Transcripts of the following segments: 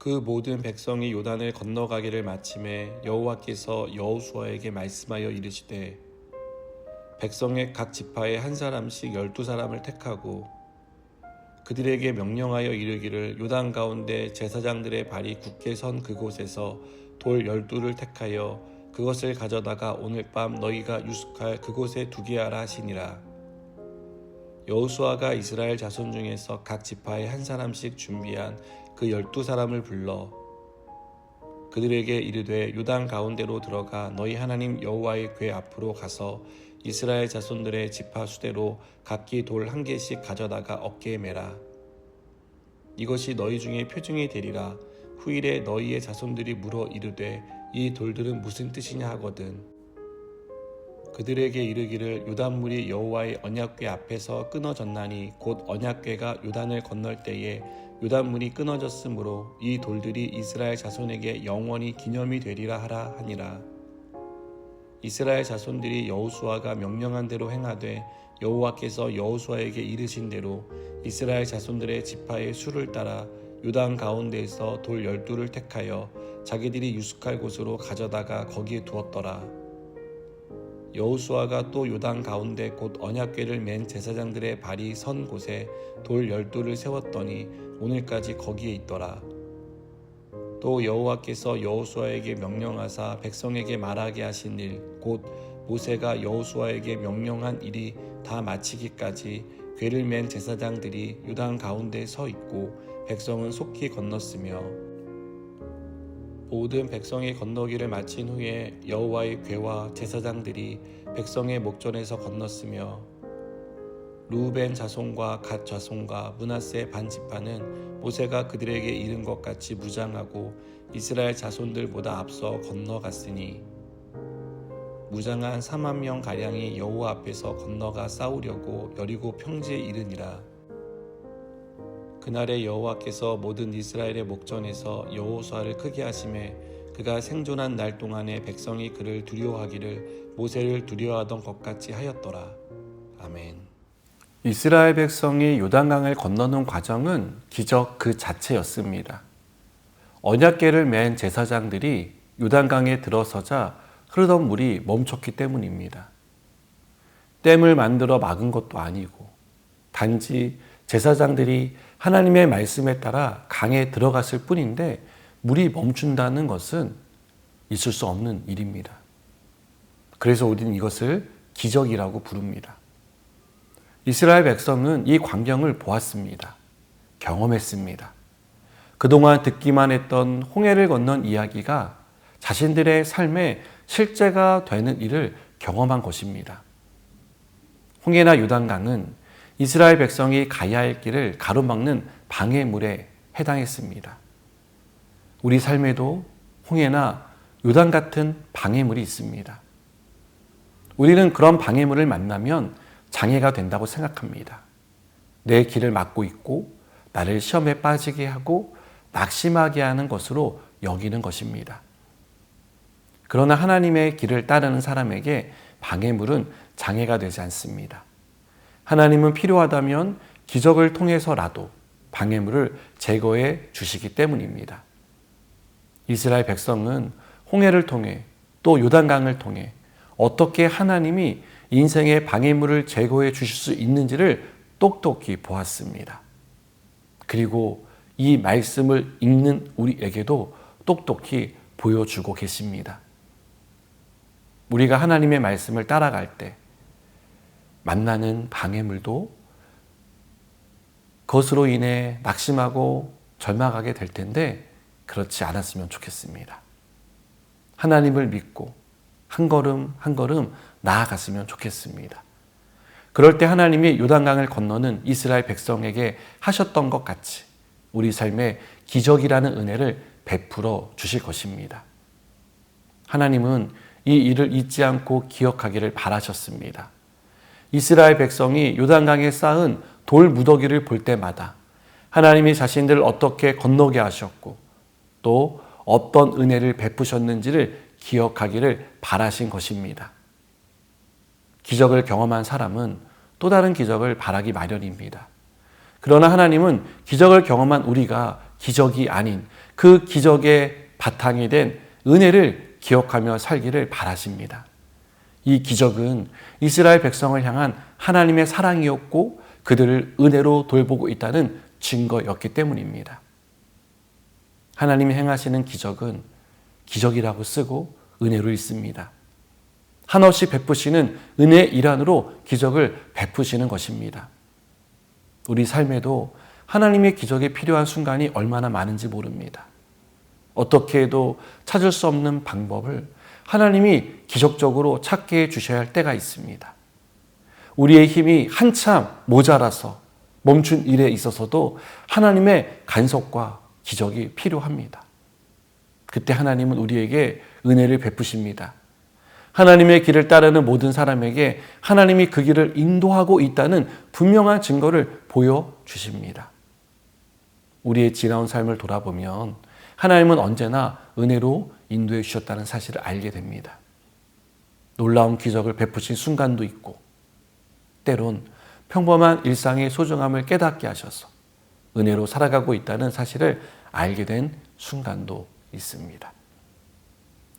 그 모든 백성이 요단을 건너가기를 마침에 여호와께서 여호수아에게 말씀하여 이르시되 백성의 각 지파에 한 사람씩 12사람을 택하고 그들에게 명령하여 이르기를 요단 가운데 제사장들의 발이 굳게 선 그곳에서 돌 12를 택하여 그것을 가져다가 오늘 밤 너희가 유숙할 그곳에 두게 하라 하시니라. 여호수아가 이스라엘 자손 중에서 각 지파에 한 사람씩 준비한 그 12사람을 불러 그들에게 이르되 요단 가운데로 들어가 너희 하나님 여호와의 궤 앞으로 가서 이스라엘 자손들의 지파 수대로 각기 돌 한 개씩 가져다가 어깨에 매라. 이것이 너희 중에 표징이 되리라. 후일에 너희의 자손들이 물어 이르되 이 돌들은 무슨 뜻이냐 하거든 그들에게 이르기를 요단물이 여호와의 언약궤 앞에서 끊어졌나니 곧 언약궤가 요단을 건널 때에 요단물이 끊어졌으므로 이 돌들이 이스라엘 자손에게 영원히 기념이 되리라 하라 하니라. 이스라엘 자손들이 여호수아가 명령한 대로 행하되 여호와께서 여호수아에게 이르신 대로 이스라엘 자손들의 지파의 수를 따라 요단 가운데에서 돌 12를 택하여 자기들이 유숙할 곳으로 가져다가 거기에 두었더라. 여호수아가 또 요단 가운데 곧 언약궤를 맨 제사장들의 발이 선 곳에 돌 12를 세웠더니 오늘까지 거기에 있더라. 또 여호와께서 여호수아에게 명령하사 백성에게 말하게 하신 일 곧 모세가 여호수아에게 명령한 일이 다 마치기까지 궤를 맨 제사장들이 요단 가운데 서 있고 백성은 속히 건넜으며 모든 백성이 건너기를 마친 후에 여호와의 궤와 제사장들이 백성의 목전에서 건넜으며 르우벤 자손과 갓 자손과 므낫세 반 지파는 모세가 그들에게 이른 것 같이 무장하고 이스라엘 자손들보다 앞서 건너갔으니 무장한 4만 명 가량이 여호와 앞에서 건너가 싸우려고 여리고 평지에 이르니라. 그날에 여호와께서 모든 이스라엘의 목전에서 여호수아를 크게 하심에 그가 생존한 날 동안에 백성이 그를 두려워하기를 모세를 두려워하던 것 같이 하였더라. 아멘. 이스라엘 백성이 요단강을 건너는 과정은 기적 그 자체였습니다. 언약궤를 맨 제사장들이 요단강에 들어서자 흐르던 물이 멈췄기 때문입니다. 댐을 만들어 막은 것도 아니고 단지 제사장들이 하나님의 말씀에 따라 강에 들어갔을 뿐인데 물이 멈춘다는 것은 있을 수 없는 일입니다. 그래서 우리는 이것을 기적이라고 부릅니다. 이스라엘 백성은 이 광경을 보았습니다. 경험했습니다. 그동안 듣기만 했던 홍해를 건넌 이야기가 자신들의 삶에 실제가 되는 일을 경험한 것입니다. 홍해나 요단강은 이스라엘 백성이 가야 할 길을 가로막는 방해물에 해당했습니다. 우리 삶에도 홍해나 요단 같은 방해물이 있습니다. 우리는 그런 방해물을 만나면 장애가 된다고 생각합니다. 내 길을 막고 있고 나를 시험에 빠지게 하고 낙심하게 하는 것으로 여기는 것입니다. 그러나 하나님의 길을 따르는 사람에게 방해물은 장애가 되지 않습니다. 하나님은 필요하다면 기적을 통해서라도 방해물을 제거해 주시기 때문입니다. 이스라엘 백성은 홍해를 통해 또 요단강을 통해 어떻게 하나님이 인생의 방해물을 제거해 주실 수 있는지를 똑똑히 보았습니다. 그리고 이 말씀을 읽는 우리에게도 똑똑히 보여주고 계십니다. 우리가 하나님의 말씀을 따라갈 때 만나는 방해물도 그것으로 인해 낙심하고 절망하게 될 텐데 그렇지 않았으면 좋겠습니다. 하나님을 믿고 한 걸음 한 걸음 나아갔으면 좋겠습니다. 그럴 때 하나님이 요단강을 건너는 이스라엘 백성에게 하셨던 것 같이 우리 삶에 기적이라는 은혜를 베풀어 주실 것입니다. 하나님은 이 일을 잊지 않고 기억하기를 바라셨습니다. 이스라엘 백성이 요단강에 쌓은 돌 무더기를 볼 때마다 하나님이 자신들을 어떻게 건너게 하셨고 또 어떤 은혜를 베푸셨는지를 기억하기를 바라신 것입니다. 기적을 경험한 사람은 또 다른 기적을 바라기 마련입니다. 그러나 하나님은 기적을 경험한 우리가 기적이 아닌 그 기적의 바탕이 된 은혜를 기억하며 살기를 바라십니다. 이 기적은 이스라엘 백성을 향한 하나님의 사랑이었고 그들을 은혜로 돌보고 있다는 증거였기 때문입니다. 하나님이 행하시는 기적은 기적이라고 쓰고 은혜로 읽습니다. 한없이 베푸시는 은혜의 일환으로 기적을 베푸시는 것입니다. 우리 삶에도 하나님의 기적이 필요한 순간이 얼마나 많은지 모릅니다. 어떻게 해도 찾을 수 없는 방법을 하나님이 기적적으로 찾게 해주셔야 할 때가 있습니다. 우리의 힘이 한참 모자라서 멈춘 일에 있어서도 하나님의 간섭과 기적이 필요합니다. 그때 하나님은 우리에게 은혜를 베푸십니다. 하나님의 길을 따르는 모든 사람에게 하나님이 그 길을 인도하고 있다는 분명한 증거를 보여주십니다. 우리의 지나온 삶을 돌아보면 하나님은 언제나 은혜로 인도해 주셨다는 사실을 알게 됩니다. 놀라운 기적을 베푸신 순간도 있고 때론 평범한 일상의 소중함을 깨닫게 하셔서 은혜로 살아가고 있다는 사실을 알게 된 순간도 있습니다.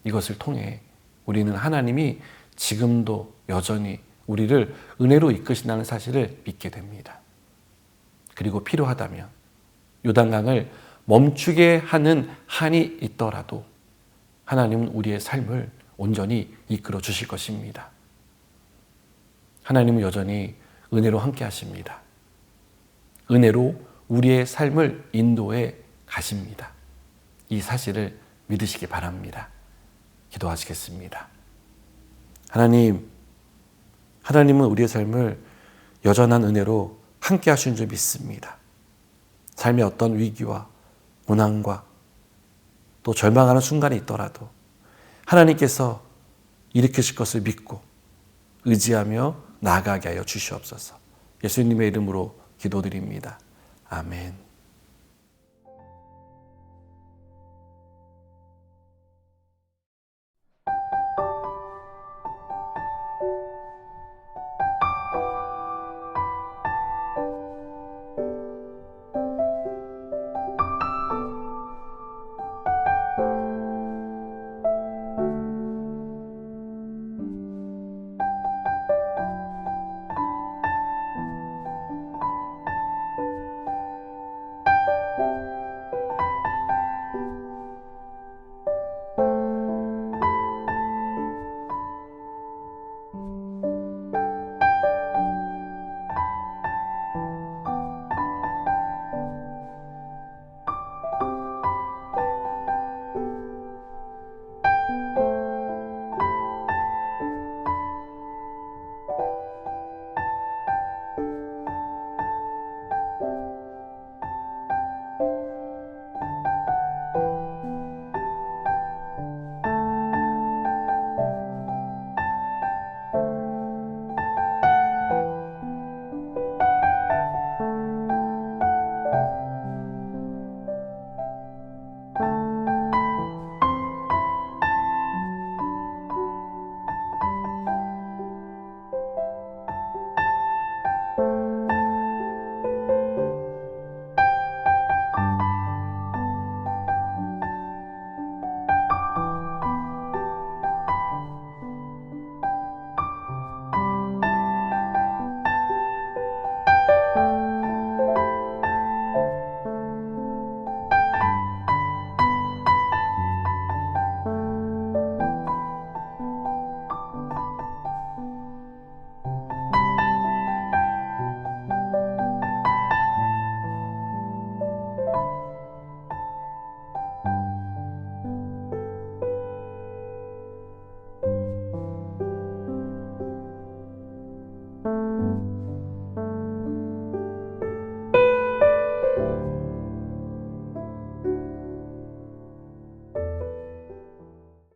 이것을 통해 우리는 하나님이 지금도 여전히 우리를 은혜로 이끄신다는 사실을 믿게 됩니다. 그리고 필요하다면 요단강을 멈추게 하는 한이 있더라도 하나님은 우리의 삶을 온전히 이끌어 주실 것입니다. 하나님은 여전히 은혜로 함께 하십니다. 은혜로 우리의 삶을 인도해 가십니다. 이 사실을 믿으시기 바랍니다. 기도하시겠습니다. 하나님은 우리의 삶을 여전한 은혜로 함께 하시는 줄 믿습니다. 삶의 어떤 위기와 고난과 또 절망하는 순간이 있더라도 하나님께서 일으키실 것을 믿고 의지하며 나아가게 하여 주시옵소서. 예수님의 이름으로 기도드립니다. 아멘.